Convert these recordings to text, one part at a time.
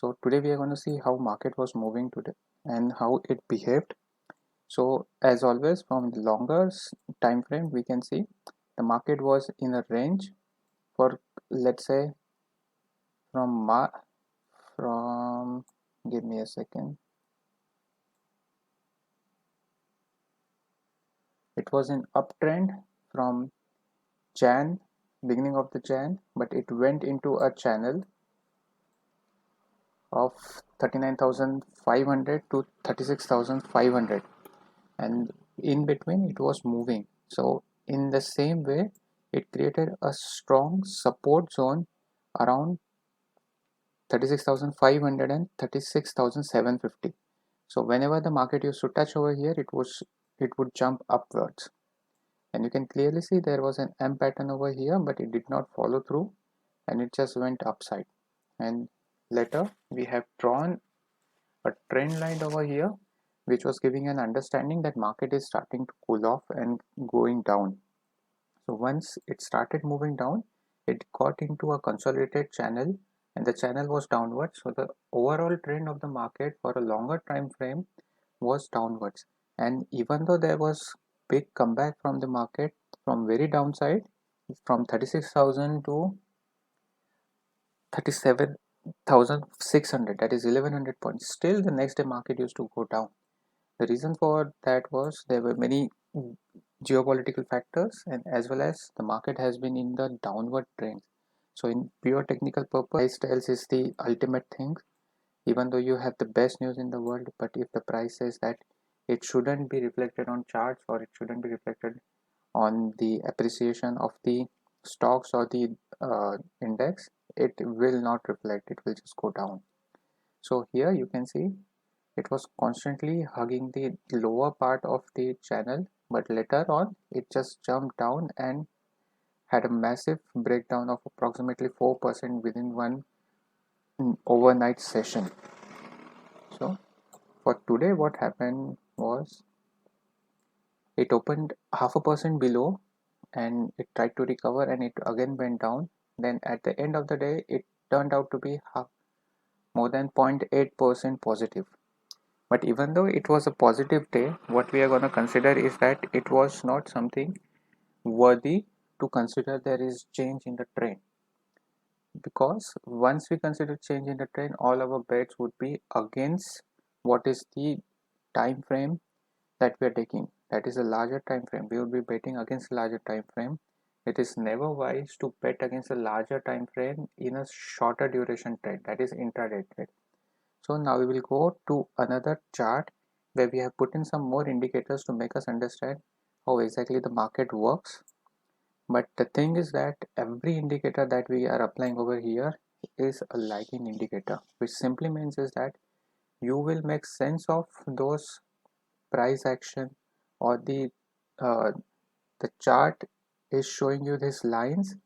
So today we are going to see how market was moving today and how it behaved. So as always, from the longer time frame, we can see the market was in a range for, let's say, from from give me a second. It was in uptrend from Jan, beginning of the Jan, but it went into a channel of 39,500 to 36,500, and in between it was moving. So in the same way, it created a strong support zone around 36,500 and 36,750. So whenever the market used to touch over here, it would jump upwards, and you can clearly see there was an M pattern over here, but it did not follow through and it just went upside. And later we have drawn a trend line over here, which was giving an understanding that market is starting to cool off and going down. So once it started moving down, it got into a consolidated channel and the channel was downwards. So the overall trend of the market for a longer time frame was downwards. And even though there was big comeback from the market from very downside, from 36,000 to 37,600, that is 1100 points, still the next day market used to go down. The reason for that was there were many geopolitical factors, and as well as the market has been in the downward trend. So in pure technical purpose, price tells is the ultimate thing. Even though you have the best news in the world, but if the price says that it shouldn't be reflected on charts, or it shouldn't be reflected on the appreciation of the stocks or the index, it will not reflect, it will just go down. So here you can see it was constantly hugging the lower part of the channel, but later on it just jumped down and had a massive breakdown of approximately 4% within one overnight session. So for today, what happened was it opened 0.5% below and it tried to recover and it again went down. Then at the end of the day, it turned out to be more than 0.8% positive. But even though it was a positive day, what we are going to consider is that it was not something worthy to consider there is change in the trend. Because once we consider change in the trend, all our bets would be against what is the time frame that we are taking. That is a larger time frame. We would be betting against larger time frame. It is never wise to bet against a larger time frame in a shorter duration trade, that is intraday trade. So now we will go to another chart where we have put in some more indicators to make us understand how exactly the market works. But the thing is that every indicator that we are applying over here is a lagging indicator, which simply means is that you will make sense of those price action, or the chart is showing you these lines.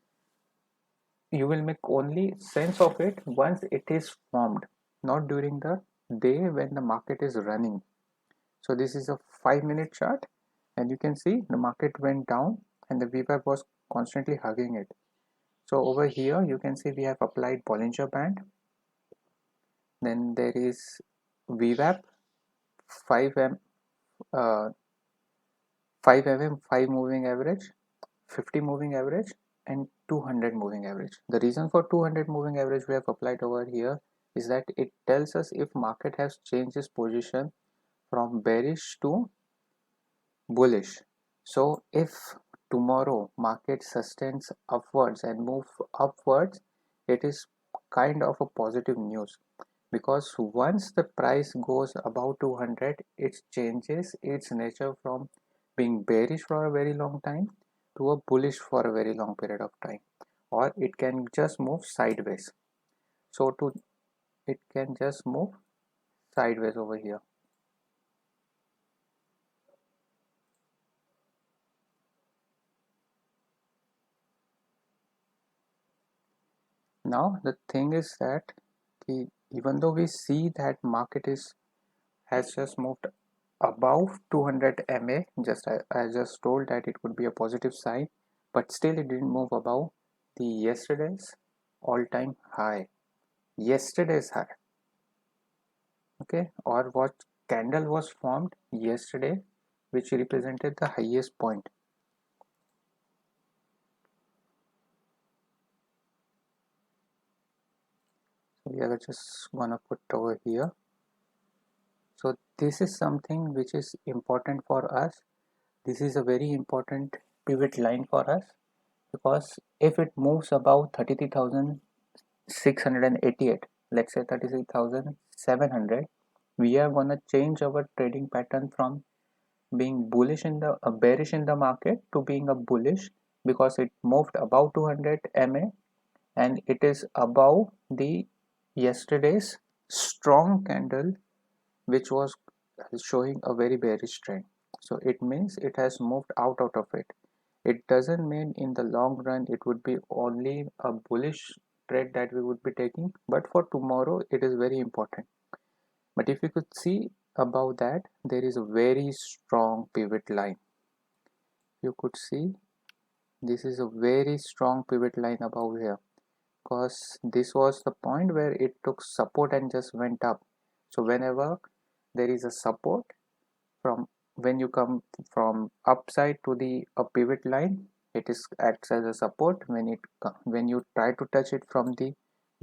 You will make only sense of it once it is formed, not during the day when the market is running. So this is a 5-minute chart, and you can see the market went down and the VWAP was constantly hugging it. So over here you can see we have applied Bollinger Band, then there is VWAP, 5 mm 5 moving average, 50 moving average, and 200 moving average. The reason for 200 moving average we have applied over here is that it tells us if market has changed its position from bearish to bullish. So if tomorrow market sustains upwards and move upwards, it is kind of a positive news, because once the price goes above 200, it changes its nature from being bearish for a very long time to a bullish for a very long period of time, or it can just move sideways. So it can just move sideways over here. Now the thing is that even though we see that market has just moved above 200 MA, I just told that it would be a positive sign, but still it didn't move above the yesterday's all-time high. Yesterday's high. okay, or what candle was formed yesterday which represented the highest point. So we are just gonna put over here. So this is something which is important for us. This is a very important pivot line for us, because if it moves above 33,688, let's say 33,700, we are gonna change our trading pattern from being bullish in the bearish in the market to being a bullish, because it moved above 200 MA and it is above the yesterday's strong candle which was showing a very bearish trend. So it means it has moved out of it. It doesn't mean in the long run it would be only a bullish trade that we would be taking, but for tomorrow it is very important. But if you could see above that, there is a very strong pivot line. You could see this is a very strong pivot line above here, because this was the point where it took support and just went up. So whenever there is a support, from when you come from upside to the pivot line, it is acts as a support. When you try to touch it from the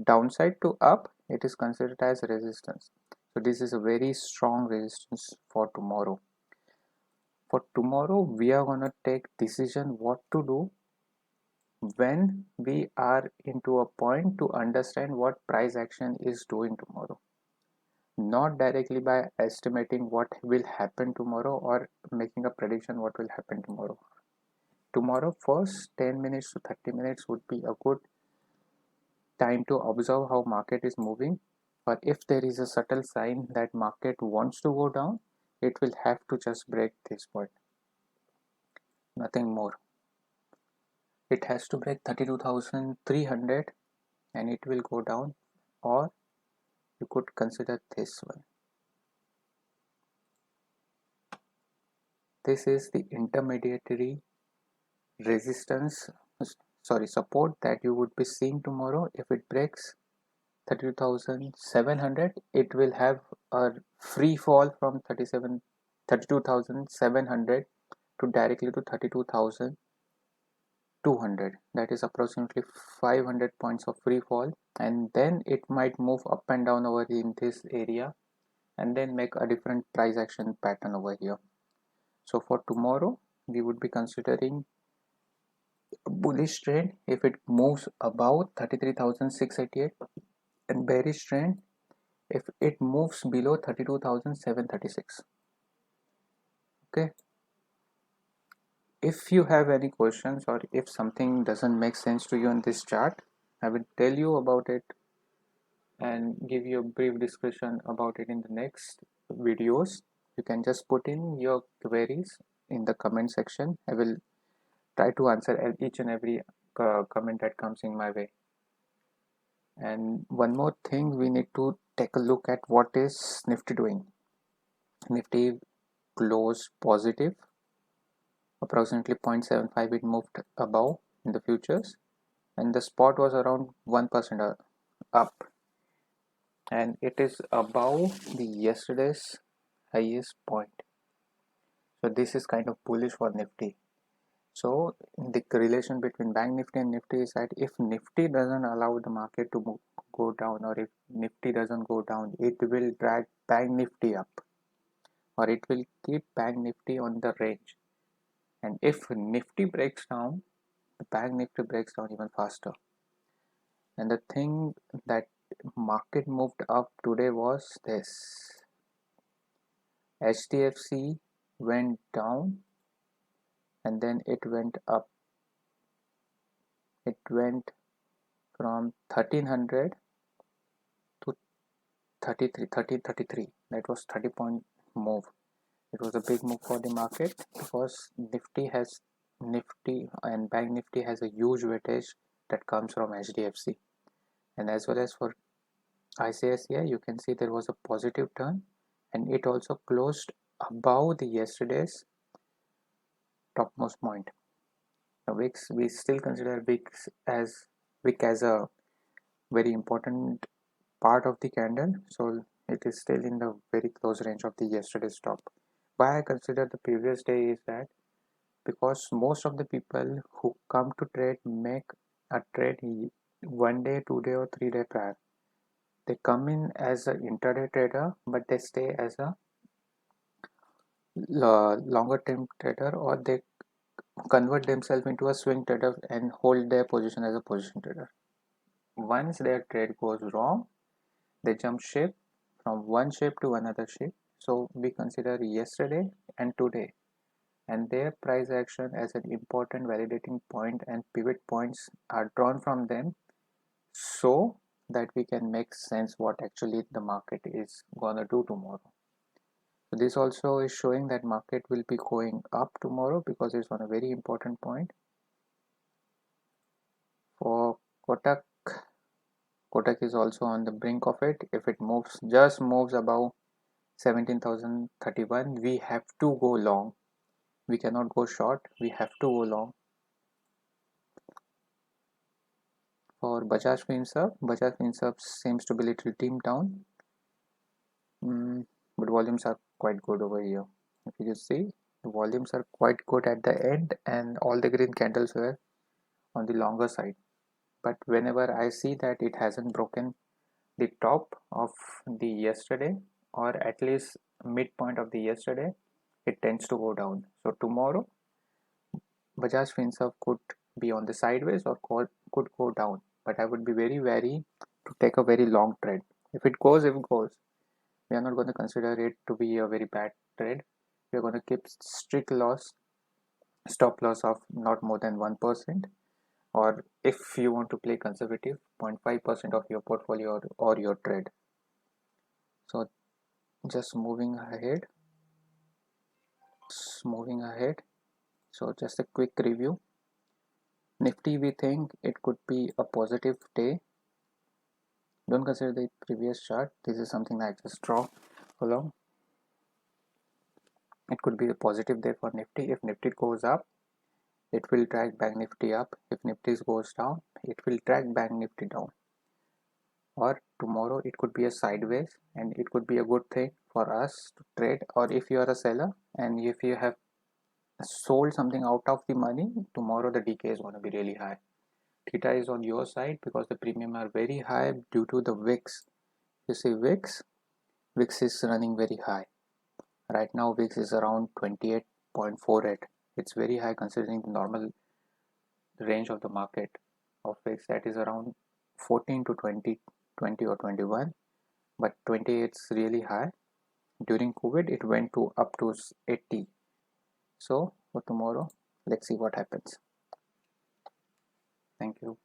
downside to up, it is considered as resistance. So this is a very strong resistance for tomorrow. For tomorrow we are going to take decision what to do when we are into a point to understand what price action is doing tomorrow, not directly by estimating what will happen tomorrow or making a prediction what will happen tomorrow. Tomorrow first 10 minutes to 30 minutes would be a good time to observe how market is moving, but if there is a subtle sign that market wants to go down, it will have to just break this point, nothing more. It has to break 32,300 and it will go down, or you could consider this one. This is the intermediary resistance, sorry, support that you would be seeing tomorrow. If it breaks 32,700, it will have a free fall from 32,700 to directly to 32,200. That is approximately 500 points of free fall, and then it might move up and down over in this area and then make a different price action pattern over here. So for tomorrow we would be considering bullish trend if it moves above 33,688, and bearish trend if it moves below 32,736. Okay, if you have any questions or if something doesn't make sense to you in this chart, I will tell you about it and give you a brief discussion about it in the next videos. You can just put in your queries in the comment section. I will try to answer each and every comment that comes in my way. And one more thing, we need to take a look at what is Nifty doing. Nifty closed positive, approximately 0.75 it moved above in the futures, and the spot was around 1% up, and it is above the yesterday's highest point. So this is kind of bullish for Nifty. So the relation between Bank Nifty and Nifty is that if Nifty doesn't allow the market to go down, or if Nifty doesn't go down, it will drag Bank Nifty up, or it will keep Bank Nifty on the range. And if Nifty breaks down, the Bank Nifty breaks down even faster. And the thing that market moved up today was this: HDFC went down and then it went up. It went from 1300 to 1333. That was 30-point move. It was a big move for the market because Nifty and Bank Nifty has a huge weightage that comes from HDFC. And as well as for ICICI, you can see there was a positive turn, and it also closed above the yesterday's topmost point. Now VIX, we still consider VIX as a very important part of the candle. So it is still in the very close range of the yesterday's top. Why I consider the previous day is that because most of the people who come to trade make a trade 1 day, 2 day or 3 day prior. They come in as an intraday trader, but they stay as a longer term trader, or they convert themselves into a swing trader and hold their position as a position trader. Once their trade goes wrong, they jump ship from one ship to another ship. So we consider yesterday and today and their price action as an important validating point, and pivot points are drawn from them so that we can make sense what actually the market is gonna do tomorrow. So this also is showing that market will be going up tomorrow because it's on a very important point. For Kotak, Kotak is also on the brink of it. If it moves, just moves above 17,031, we have to go long. We cannot go short, we have to go long. For Bajaj Finserv seems to be little dimmed down, but volumes are quite good over here. If you just see, the volumes are quite good at the end, and all the green candles were on the longer side. But whenever I see that it hasn't broken the top of the yesterday, or at least midpoint of the yesterday, it tends to go down. So tomorrow, Bajaj Finserv could be on the sideways or could go down. But I would be very wary to take a very long trade. If it goes, we are not going to consider it to be a very bad trade. We are going to keep strict stop loss of not more than 1%, or if you want to play conservative, 0.5% of your portfolio or your trade. So just moving ahead. So just a quick review. Nifty, we think it could be a positive day. Don't consider the previous chart. This is something I just draw along. It could be a positive day for Nifty. If Nifty goes up, it will drag Bank Nifty up. If Nifty goes down, it will drag Bank Nifty down. Or tomorrow it could be a sideways, and it could be a good thing for us to trade. Or if you are a seller and if you have sold something out of the money, tomorrow the decay is going to be really high. Theta is on your side because the premium are very high due to the VIX. You see VIX is running very high. Right now VIX is around 28.48. It's very high considering the normal range of the market of VIX, that is around 14 to 20 or 21, but 28 is really high. During COVID it went to up to 80. So for tomorrow, let's see what happens. Thank you.